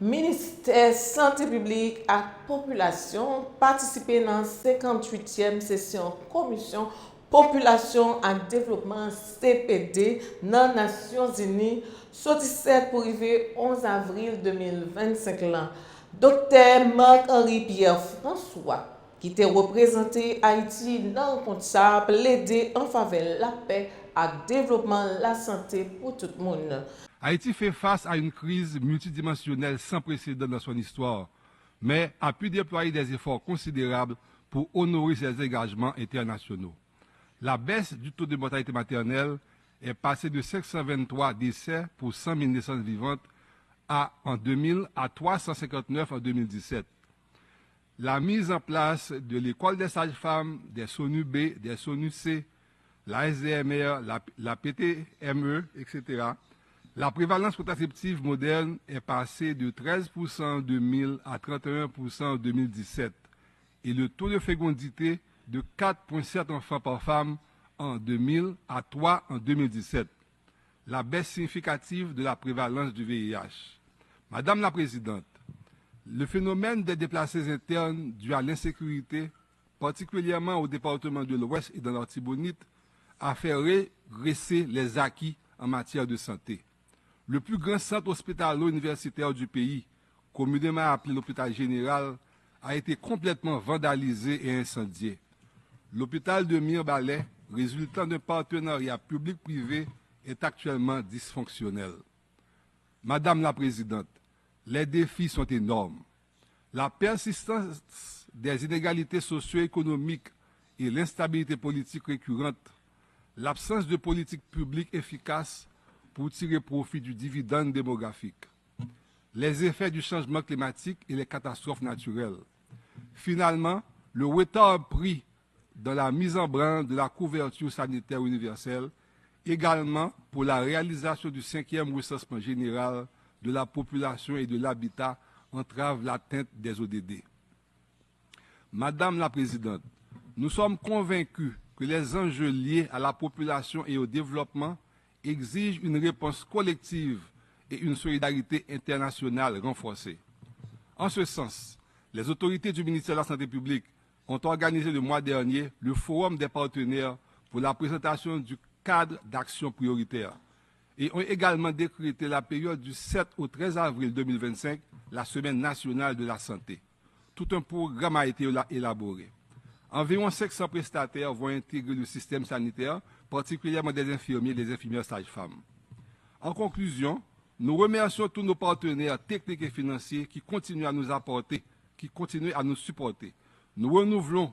Ministère Santé publique et population participer dans la 58e session commission population et développement CPD dans les Nations Unies, sorti 7 pour arriver 11 avril 2025 là. Docteur Marc-Henri Pierre François, qui était représenté Haïti dans le compte ça, plaider en faveur de la paix et développement de la santé pour tout le monde. Haïti fait face à une crise multidimensionnelle sans précédent dans son histoire, mais a pu déployer des efforts considérables pour honorer ses engagements internationaux. La baisse du taux de mortalité maternelle est passée de 523 décès pour 100 000 naissances vivantes en 2000 à 359 en 2017. La mise en place de l'école des sages-femmes, des SONU-B, des SONU-C, la SDMR, la PTME, etc., la prévalence contraceptive moderne est passée de 13% en 2000 à 31% en 2017 et le taux de fécondité de 4,7 enfants par femme en 2000 à 3 en 2017. La baisse significative de la prévalence du VIH. Madame la Présidente, le phénomène des déplacés internes dû à l'insécurité, particulièrement au département de l'Ouest et dans l'Artibonite, a fait régresser les acquis en matière de santé. Le plus grand centre hospitalo-universitaire du pays, communément appelé l'hôpital général, a été complètement vandalisé et incendié. L'hôpital de Mirbalais, résultant d'un partenariat public-privé, est actuellement dysfonctionnel. Madame la Présidente, les défis sont énormes. La persistance des inégalités socio-économiques et l'instabilité politique récurrente, l'absence de politique publique efficace pour tirer profit du dividende démographique, les effets du changement climatique et les catastrophes naturelles. Finalement, le retard pris dans la mise en branle de la couverture sanitaire universelle, également pour la réalisation du 5e recensement général de la population et de l'habitat, entrave l'atteinte des ODD. Madame la Présidente, nous sommes convaincus que les enjeux liés à la population et au développement exige une réponse collective et une solidarité internationale renforcée. En ce sens, les autorités du ministère de la Santé publique ont organisé le mois dernier le Forum des partenaires pour la présentation du cadre d'action prioritaire et ont également décrété la période du 7 au 13 avril 2025, la Semaine nationale de la santé. Tout un programme a été élaboré. Environ 500 prestataires vont intégrer le système sanitaire, particulièrement des infirmiers et des infirmières sages-femmes. En conclusion, nous remercions tous nos partenaires techniques et financiers qui continuent à nous apporter, qui continuent à nous supporter. Nous renouvelons,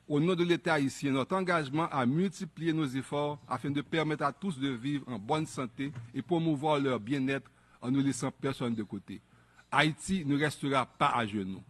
au nom de l'État haïtien, notre engagement à multiplier nos efforts afin de permettre à tous de vivre en bonne santé et promouvoir leur bien-être en ne laissant personne de côté. Haïti ne restera pas à genoux.